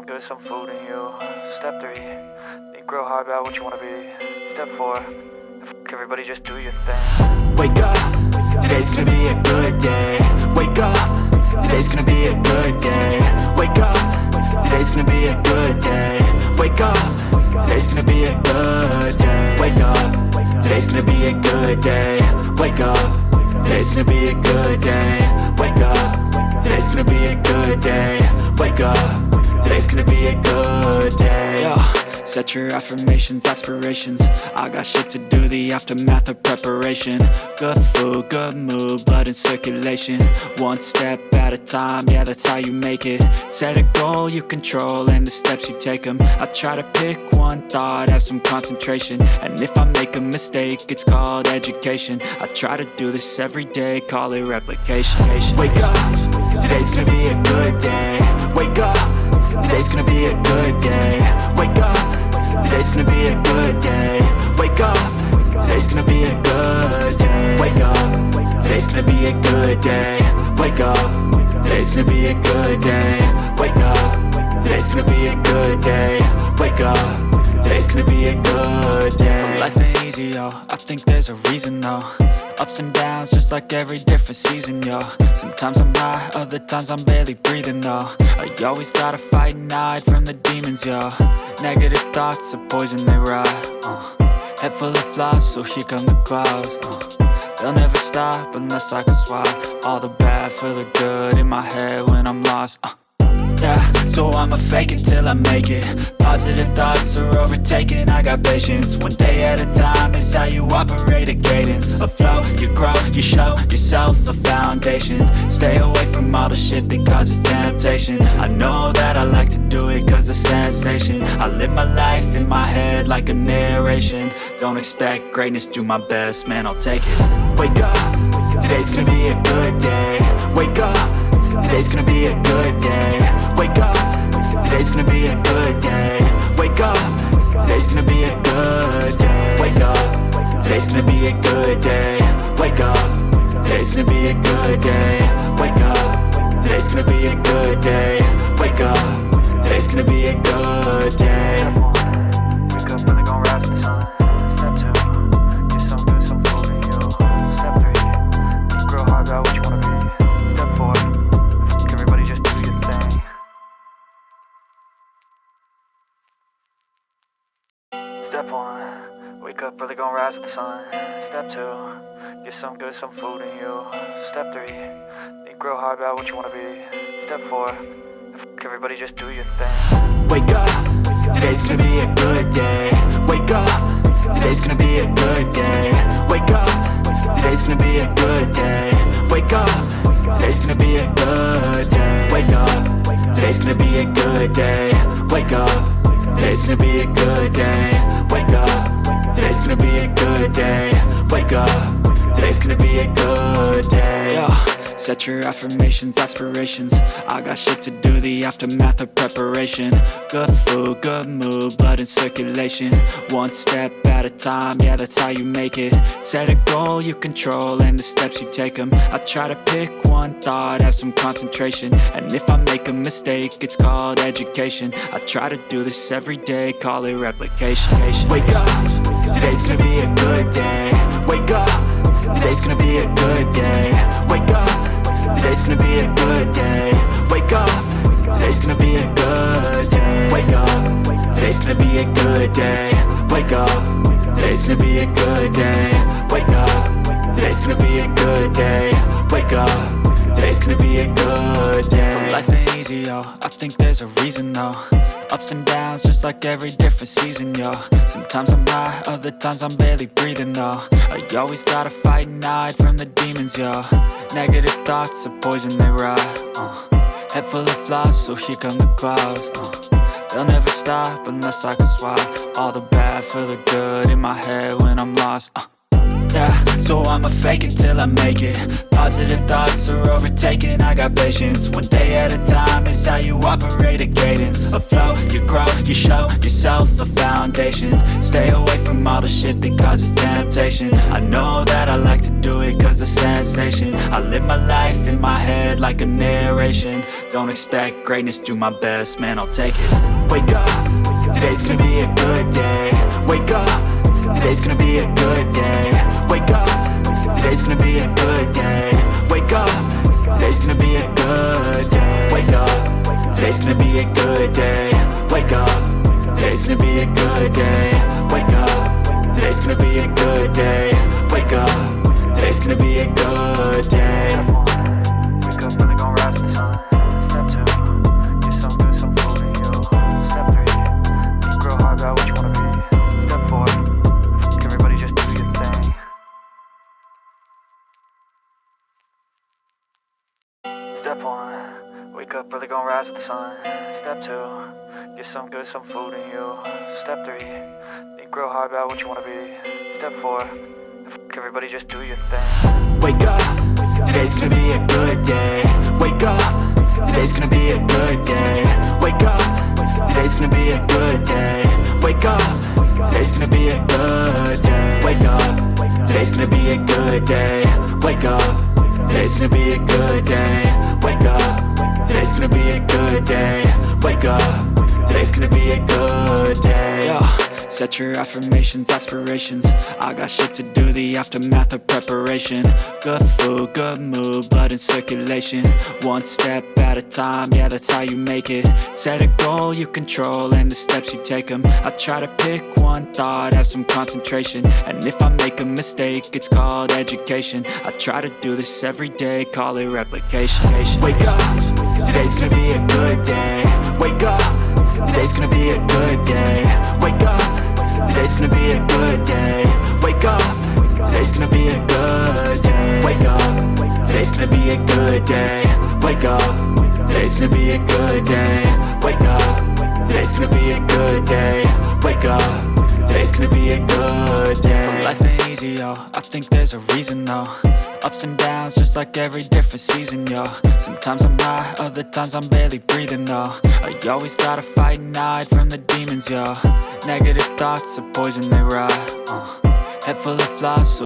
good, some food in you. Step 3, think real hard about what you wanna be. Step 4, everybody just do your thing. Wake up, today's gonna be a good day. Wake up, today's gonna be a good day. Wake up, today's gonna be a good day. Wake up, today's gonna be a good day. Wake up, today's gonna be a good day. Wake up, today's gonna be a good day. Wake up, today's gonna be a good day. Wake up, today's gonna be a good day. Yo, set your affirmations, aspirations. I got shit to do, the aftermath of preparation. Good food, good mood, blood in circulation. One step at a time, yeah, that's how you make it. Set a goal you control and the steps you take them. I try to pick one thought, have some concentration. And if I make a mistake, it's called education. I try to do this every day, call it replication. Wake up, today's gonna be a good day. Wake up, today's gonna be a good day. Wake up, today's gonna be a good day. Wake up, today's gonna be a good day. Wake up, today's gonna be a good day. Wake up, today's gonna be a good day. Wake up, today's gonna be a good day. Wake up, today's gonna be a good day. So life ain't easy, yo, I think there's a reason though. Ups and downs, just like every different season, yo. Sometimes I'm high, other times I'm barely breathing, though. I always gotta fight and hide from the demons, yo. Negative thoughts are poison, they rot. Head full of flies, so here come the clouds. They'll never stop unless I can swap all the bad for the good in my head when I'm lost. Yeah, so I'ma fake it till I make it. Positive thoughts are overtaken, I got patience. One day at a time is how you operate a cadence. A flow, you grow, you show yourself a foundation. Stay away from all the shit that causes temptation. I know that I like to do it cause it's sensation. I live my life in my head like a narration. Don't expect greatness, do my best, man, I'll take it. Wake up, today's gonna be a good day. Wake up, today's gonna be a good day. Wake up, today's gonna be a good day. Wake up, today's gonna be a good day. Wake up, today's gonna be a good day. Wake up, today's gonna be a good day. Wake up, today's gonna be a good day. Wake up, today's gonna be a good day. Wake up, really gon' rise to the sun. Step 2, get some good, some food in you. Step 3, think real hard about what you wanna be. Step 4, everybody just do your thing. Step 1, wake up, really gon' rise with the sun. Step 2, get some good, some food in you. Step 3, think real hard about what you wanna be. Step 4, everybody just do your thing. Wake up, today's gonna be a good day. Wake up, today's gonna be a good day. Wake up, today's gonna be a good day. Wake up, today's gonna be a good day. Wake up, today's gonna be a good day. Wake up, today's gonna be a good day. Wake up, today's gonna be a good day. Wake up, today's gonna be a good day. Yo, set your affirmations, aspirations. I got shit to do, the aftermath of preparation. Good food, good mood, blood in circulation. One step at a time, yeah, that's how you make it. Set a goal you control and the steps you take them. I try to pick one thought, have some concentration. And if I make a mistake, it's called education. I try to do this every day, call it replication. Wake up, today's gonna be a good day. Wake up, today's gonna be a good day. Wake up, today's gonna be a good day. Wake up, today's gonna be a good day. Wake up, today's gonna be a good day. Wake up, today's gonna be a good day. Wake up, today's gonna be a good day. Wake up, today's gonna be a good day. So life ain't easy, yo, I think there's a reason though. Ups and downs, just like every different season, yo. Sometimes I'm high, other times I'm barely breathing, though. I always gotta fight and hide from the demons, yo. Negative thoughts are poison, they rot. Head full of flies, so here come the clouds. They'll never stop unless I can swap all the bad for the good in my head when I'm lost. Yeah, so I'ma fake it till I make it. Positive thoughts are overtaken, I got patience. One day at a time is how you operate a cadence. A flow, you grow, you show yourself a foundation. Stay away from from all the shit that causes temptation. I know that I like to do it cause it's sensation. I live my life in my head like a narration. Don't expect greatness, do my best, man, I'll take it. Wake up, today's gonna be a good day. Wake up, today's gonna be a good day. Wake up, today's gonna be a good day. Wake up, today's gonna be a good day. Wake up, today's gonna be a good day. Wake up, today's gonna be a good day. Wake up, today's gonna be a good day. Wake up, today's gonna be a good day. Wake up, really gon' rise with the sun. Step 2, get some good, some food in you. Step 3, think real hard about what you wanna be. Step 4, everybody just do your thing. Step 1, wake up, really gon' rise with the sun. Step 2, get some good, some food in you. Step 3, think real hard about what you wanna be. Step 4, everybody just do your thing. Wake up, today's gonna be a good day. Wake up, today's gonna be a good day. Wake up, today's gonna be a good day. Wake up, today's gonna be a good day. Wake up, today's gonna be a good day. Wake up, today's gonna be a good day. Wake up, today's gonna be a good day. Wake up, today's gonna be a good day. Yo, set your affirmations, aspirations. I got shit to do, the aftermath of preparation. Good food, good mood, blood in circulation. One step at a time, yeah, that's how you make it. Set a goal you control and the steps you take them. I try to pick one thought, have some concentration. And if I make a mistake, it's called education. I try to do this every day, call it replication. Wake up, today's gonna be a good day. Wake up, today's gonna be a good day. Wake up, today's gonna be a good day. Wake up, today's gonna be a good day. Wake up, today's gonna be a good day. Wake up, today's gonna be a good day. Wake up, today's gonna be a good day. Wake up, today's gonna be a good day. So life ain't easy, yo, I think there's a reason though. Ups and downs, just like every different season, yo. Sometimes I'm high, other times I'm barely breathing, though. I always gotta fight and hide from the demons, yo. Negative thoughts are poison, they rot. Head full of flies, so